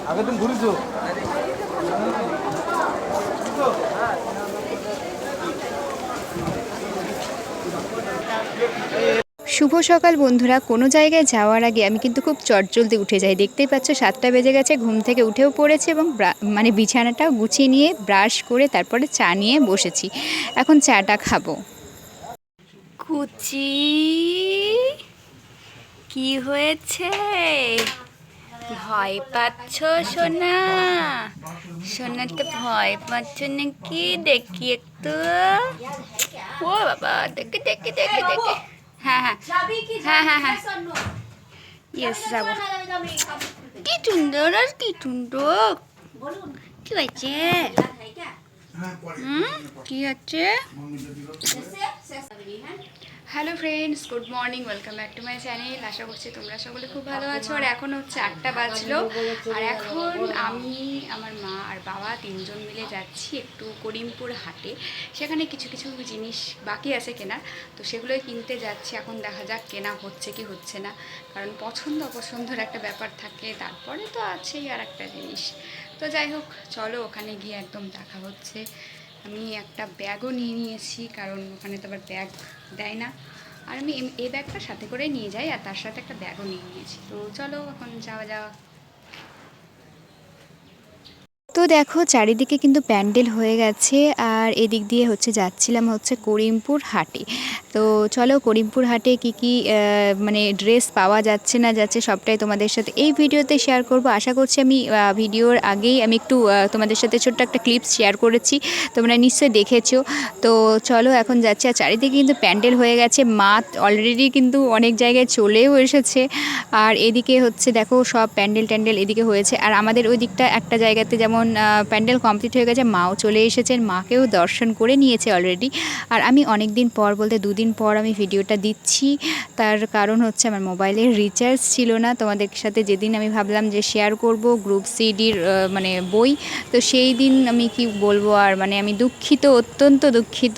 আগে তুমি ঘুরিছো। শুভ সকাল বন্ধুরা। কোনো জায়গায় যাওয়ার আগে আমি কিন্তু খুব চটজলদি উঠে যাই। দেখতেই পাচ্ছ 7টা বেজে গেছে, ঘুম থেকে উঠেও পড়েছে এবং মানে বিছানাটাও গুছিয়ে নিয়ে ব্রাশ করে তারপরে চা নিয়ে বসেছি। এখন চাটা খাবো। কুচি কি হয়েছে? ভয় পাচ্ছ সোনা? সোনাতে ভয় পাচ্ছ নাকি? দেখি একটু। ও বাবা, দেখে দেখে দেখে দেখে। হ্যাঁ হ্যাঁ হ্যাঁ হ্যাঁ হ্যাঁ, ইয়েস যাবো। কি সুন্দর আর কি সুন্দর। কি হয়েছে? কি হচ্ছে? Hello friends, good morning, welcome back to my channel. আশা করছি তোমরা সকলে খুব ভালো আছো। আর এখন হচ্ছে 8টা বাজলো। আর এখন আমি, আমার মা আর বাবা তিনজন মিলে যাচ্ছি একটু করিমপুর হাটে। সেখানে কিছু কিছু জিনিস বাকি আছে কেনার, তো সেগুলোই কিনতে যাচ্ছি। এখন দেখা যাক কেনা হচ্ছে কি হচ্ছে না, কারণ পছন্দ অপছন্দর একটা ব্যাপার থাকে। তারপরে তো আছেই আর একটা জিনিস। তো যাই হোক, চলো ওখানে গিয়ে একদম দেখা হচ্ছে। আমি একটা ব্যাগও নিয়ে নিয়েছি, কারণ ওখানে তো আবার ব্যাগ দেয় না। আর আমি এই ব্যাগটা সাথে করে নিয়ে যাই, আর তার সাথে একটা ব্যাগও নিয়ে নিয়েছি। তো চলো এখন যাওয়া। তো দেখো চারিদিকে কিন্তু প্যান্ডেল হয়ে গেছে, আর এদিক দিয়ে হচ্ছে যাচ্ছিলাম হচ্ছে করিমপুর হাটে। তো চলো করিমপুর হাটে কি মানে ড্রেস পাওয়া যাচ্ছে না যাচ্ছে সবটাই তোমাদের সাথে এই ভিডিওতে শেয়ার করব। আশা করছি আমি ভিডিওর আগেই আমি একটু তোমাদের সাথে ছোট্ট একটা ক্লিপস শেয়ার করেছি, তোমরা নিশ্চয়ই দেখেছো। তো চলো এখন যাচ্ছি। আর চারিদিকে কিন্তু প্যান্ডেল হয়ে গেছে, মা অলরেডি কিন্তু অনেক জায়গায় চলেও এসেছে। আর এদিকে হচ্ছে দেখো সব প্যান্ডেল এদিকে হয়েছে। আর আমাদের ওই দিকটা একটা জায়গাতে যেমন প্যান্ডেল কমপ্লিট হয়ে গেছে, মাও চলে এসেছেন, মাকেও দর্শন করে নিয়েছে অলরেডি। আর আমি অনেক দিন পর, বলতে দুদিন পর আমি ভিডিওটা দিচ্ছি। তার কারণ হচ্ছে আমার মোবাইলে রিচার্জ ছিল না। তোমাদের সাথে যেদিন আমি ভাবলাম যে শেয়ার করব গ্রুপ সিডির মানে বই, তো সেই দিন আমি কি বলবো আর, মানে আমি দুঃখিত, অত্যন্ত দুঃখিত।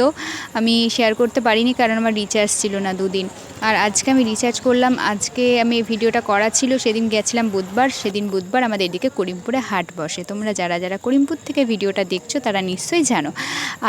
আমি শেয়ার করতে পারিনি কারণ আমার রিচার্জ ছিল না দুদিন। আর আজকে আমি রিচার্জ করলাম। আজকে আমি এই ভিডিওটা করা ছিল, সেদিন গেছিলাম বুধবার। সেদিন বুধবার আমাদের এদিকে করিমপুরে হাট বসে। তোমরা যারা যারা করিমপুর থেকে ভিডিওটা দেখছো তারা নিশ্চয়ই জানো।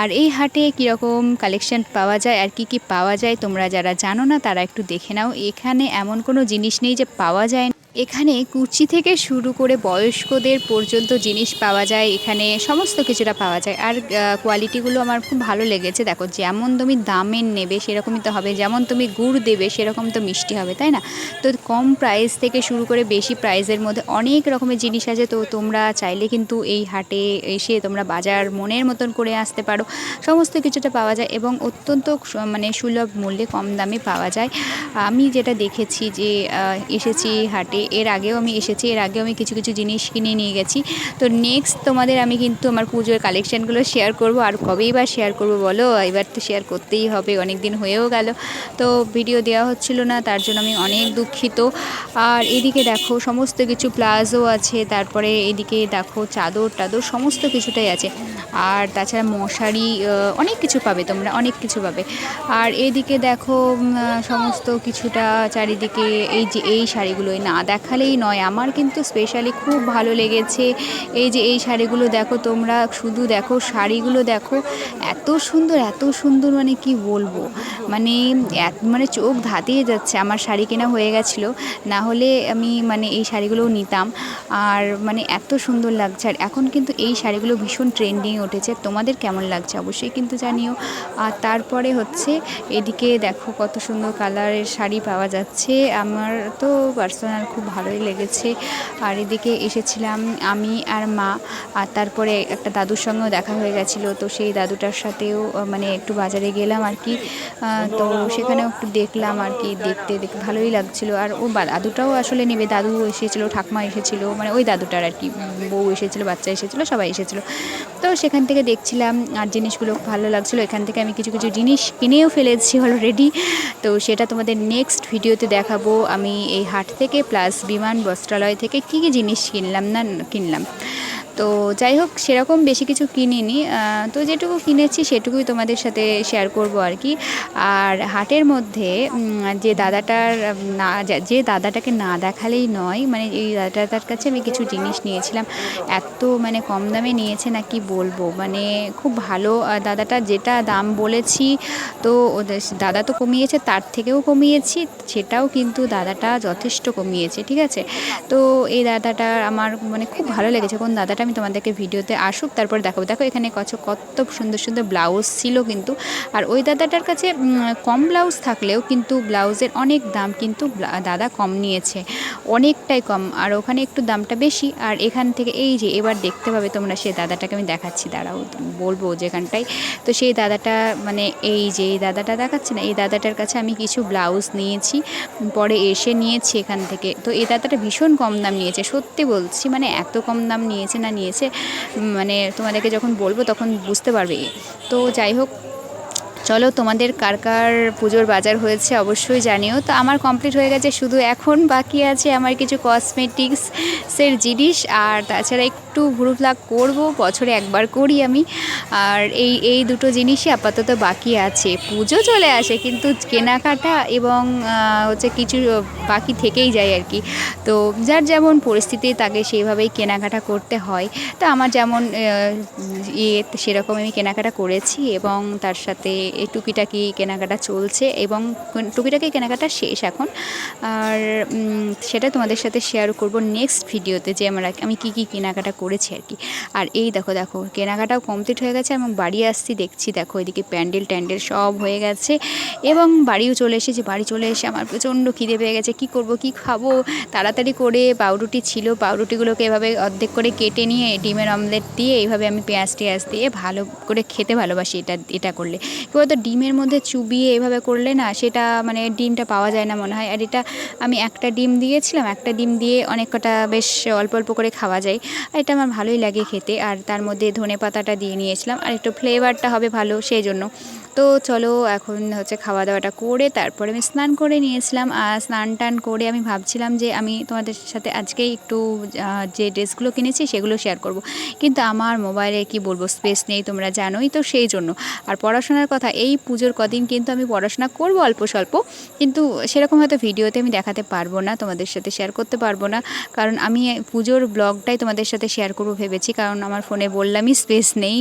আর এই হাটে কীরকম কালেকশন পাওয়া যায় আর কি পাওয়া যায়, তোমরা যারা জানো না তারা একটু দেখে নাও। এখানে এমন কোনো জিনিস নেই যে পাওয়া যায় না। এখানে কুচি থেকে শুরু করে বয়স্কদের পর্যন্ত জিনিস পাওয়া যায়, এখানে সমস্ত কিছুটা পাওয়া যায়। আর কোয়ালিটিগুলো আমার খুব ভালো লেগেছে। দেখো যেমন তুমি দামের নেবে সেরকমই তো হবে, যেমন তুমি গুড় দেবে সেরকম তো মিষ্টি হবে, তাই না? তো কম প্রাইস থেকে শুরু করে বেশি প্রাইসের মধ্যে অনেক রকমের জিনিস আছে। তো তোমরা চাইলে কিন্তু এই হাটে এসে তোমরা বাজার মনের মতন করে আসতে পারো। সমস্ত কিছুটা পাওয়া যায় এবং অত্যন্ত মানে সুলভ মূল্যে কম দামে পাওয়া যায়। আমি যেটা দেখেছি যে এসেছি হাটে, এর আগেও আমি এসেছি, এর আগেও আমি কিছু কিছু জিনিস কিনে নিয়ে গেছি। তো নেক্সট তোমাদের আমি কিন্তু আমার পুজোর কালেকশানগুলো শেয়ার করব। আর কবেই বা শেয়ার করব বলো, এবার তো শেয়ার করতেই হবে, অনেক দিন হয়েও গেল। তো ভিডিও দেওয়া হচ্ছিল না, তার জন্য আমি অনেক দুঃখিত। আর এদিকে দেখো সমস্ত কিছু প্লাজো আছে, তারপরে এদিকে দেখো চাদর টাদর সমস্ত কিছুটাই আছে। আর তাছাড়া মশারি, অনেক কিছু পাবে তোমরা, অনেক কিছু পাবে। আর এদিকে দেখো সমস্ত কিছুটা চারিদিকে এই যে এই শাড়িগুলোই না দেখালেই নয়। আমার কিন্তু স্পেশালি খুব ভালো লেগেছে এই যে এই শাড়িগুলো। দেখো তোমরা শুধু দেখো শাড়িগুলো দেখো, এত সুন্দর এত সুন্দর, মানে কি বলবো, মানে মানে চোখ ধাঁধিয়ে যাচ্ছে। আমার শাড়ি কেনা হয়ে গেছিলো, না হলে আমি মানে এই শাড়িগুলোও নিতাম। আর মানে এত সুন্দর লাগছে। আর এখন কিন্তু এই শাড়িগুলো ভীষণ ট্রেন্ডিং উঠেছে। তোমাদের কেমন লাগছে অবশ্যই কিন্তু জানিও। আর তারপরে হচ্ছে এদিকে দেখো কত সুন্দর কালারের শাড়ি পাওয়া যাচ্ছে, আমার তো পার্সোনাল খুব ভালোই লেগেছে। আর এদিকে এসেছিলাম আমি আর মা, আর তারপরে একটা দাদুর সঙ্গেও দেখা হয়ে গেছিলো। তো সেই দাদুটার সাথেও মানে একটু বাজারে গেলাম আর কি। তো সেখানেও একটু দেখলাম আর কি, দেখতে দেখতে ভালোই লাগছিলো। আর ও দাদুটাও আসলে নেবে, দাদু এসেছিলো, ঠাকুমা এসেছিলো, মানে ওই দাদুটার আর কি বউ এসেছিলো, বাচ্চা এসেছিলো, সবাই এসেছিলো। তো সেখান থেকে দেখছিলাম আর জিনিসগুলো ভালো লাগছিলো। এখান থেকে আমি কিছু কিছু জিনিস কিনেও ফেলেছি অলরেডি। তো সেটা তোমাদের নেক্সট ভিডিওতে দেখাবো আমি এই হাট থেকে প্লাস বিমান বস্ত্রালয় থেকে কী কী জিনিস কিনলাম না কিনলাম। তো যাই হোক সেরকম বেশি কিছু কিনিনি, তো যেটুকু কিনেছি সেটুকুই তোমাদের সাথে শেয়ার করব আর কি। আর হাটের মধ্যে যে দাদাটার যে দাদাটাকে না দেখালেই নয়, মানে এই দাদাটার কাছে আমি কিছু জিনিস নিয়েছিলাম, এত মানে কম দামে নিয়েছে না কি বলবো, মানে খুব ভালো দাদাটা, যেটা দাম বলেছি তো দাদা তো কমিয়েছে, তার থেকেও কমিয়েছি, সেটাও কিন্তু দাদাটা যথেষ্ট কমিয়েছে, ঠিক আছে। তো এই দাদাটা আমার মানে খুব ভালো লেগেছে। কোন দাদাটা আমি তোমাদেরকে ভিডিওতে আসুক তারপর দেখাবো। দেখো এখানে কত সুন্দর সুন্দর ব্লাউজ ছিল কিন্তু, আর ওই দাদাটার কাছে কম ব্লাউজ থাকলেও কিন্তু ব্লাউজের অনেক দাম কিন্তু দাদা কম নিয়েছে, অনেকটাই কম, আর ওখানে একটু দামটা বেশি। আর এখান থেকে এই যে এবার দেখতে পাবে তোমরা, সেই দাদাটাকে আমি দেখাচ্ছি, দাঁড়াও বলবো যেখানটায়। তো সেই দাদাটা মানে এই যে এই দাদাটা দেখাচ্ছে না, এই দাদাটার কাছে আমি কিছু ব্লাউজ নিয়েছি, পরে এসে নিয়েছি এখান থেকে। তো এই দাদাটা ভীষণ কম দাম নিয়েছে, সত্যি বলছি, মানে এত কম দাম নিয়েছে মানে তোমাদেরকে যখন বলবো তখন বুঝতে পারবে। তো যাই হোক, চলো তোমাদের কার কার পুজোর বাজার হয়েছে অবশ্যই জানিও। তো আমার কমপ্লিট হয়ে গেছে, শুধু এখন বাকি আছে আমার কিছু কসমেটিক্সের জিনিস, আর তাছাড়া একটু ভুরু প্লাক করবো, বছরে একবার করি আমি। আর এই দুটো জিনিসই আপাতত বাকি আছে। পুজো চলে আসে কিন্তু কেনাকাটা এবং হচ্ছে কিছু বাকি থেকেই যায় আর কি। তো যার যেমন পরিস্থিতি তাকে সেইভাবেই কেনাকাটা করতে হয়। তো আমার যেমন সেরকম আমি কেনাকাটা করেছি, এবং তার সাথে এই টুকিটাকি কেনাকাটা চলছে, এবং টুকিটাকি কেনাকাটা শেষ এখন। আর সেটা তোমাদের সাথে শেয়ার করব নেক্সট ভিডিওতে, যে আমি কী কী কেনাকাটা করেছি আর কি। আর এই দেখো কেনাকাটাও কমপ্লিট হয়ে গেছে, এবং বাড়ি আসছি দেখছি, দেখো এদিকে প্যান্ডেল ট্যান্ডেল সব হয়ে গেছে, এবং বাড়িও চলে এসেছি। বাড়ি চলে এসে আমার প্রচণ্ড খিদে পেয়ে গেছে, কি করব কি খাবো, তাড়াতাড়ি করে পাউরুটি ছিল, পাউরুটিগুলোকে এভাবে অর্ধেক করে কেটে নিয়ে ডিমের অমলেট দিয়ে এইভাবে আমি পেঁয়াজ টেয়াজ দিয়ে ভালো করে খেতে ভালোবাসি। এটা করলে কি বলতো, ডিমের মধ্যে চুবিয়ে এভাবে করলে না, সেটা মানে ডিমটা পাওয়া যায় না মনে হয়। আর এটা আমি একটা ডিম দিয়েছিলাম, একটা ডিম দিয়ে অনেক কটা বেশ অল্প অল্প করে খাওয়া যায়, আর এটা আমার ভালোই লাগে খেতে। আর তার মধ্যে ধনে পাতাটা দিয়ে নিয়েছিলাম, আর একটু ফ্লেভারটা হবে ভালো সেই জন্য। তো চলো এখন হচ্ছে খাওয়া দাওয়াটা করে তারপরে আমি স্নান করে নিয়েছিলাম। আর স্নান টান করে আমি ভাবছিলাম যে আমি তোমাদের সাথে আজকেই একটু যে ড্রেসগুলো কিনেছি সেগুলো শেয়ার করব, কিন্তু আমার মোবাইলে কি বলবো স্পেস নেই, তোমরা জানোই তো, সেই জন্য। আর পড়াশোনার কথা, এই পুজোর কদিন কিন্তু আমি পড়াশোনা করব অল্প স্বল্প, কিন্তু সেরকম হয়তো ভিডিওতে আমি দেখাতে পারবো না, তোমাদের সাথে শেয়ার করতে পারবো না, কারণ আমি পুজোর ব্লগটাই তোমাদের সাথে শেয়ার করবো ভেবেছি, কারণ আমার ফোনে বললামই স্পেস নেই,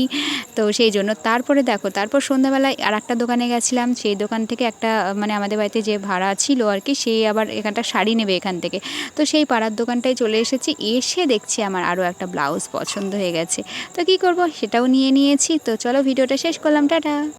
তো সেই জন্য। তারপরে দেখো, তারপর সন্ধ্যাবেলায় আর একটা দোকানে গেছিলাম, সেই দোকান থেকে একটা মানে আমাদের বাড়িতে যে ভাড়া ছিল আর কি, সেই আবার এখানটা শাড়ি নেবে এখান থেকে, তো সেই পাড়ার দোকানটায় চলে এসেছি। এসে দেখছি আমার আরও একটা ব্লাউজ পছন্দ হয়ে গেছে, তো কী করব, সেটাও নিয়েছি। তো চলো ভিডিওটা শেষ করলাম, টাটা।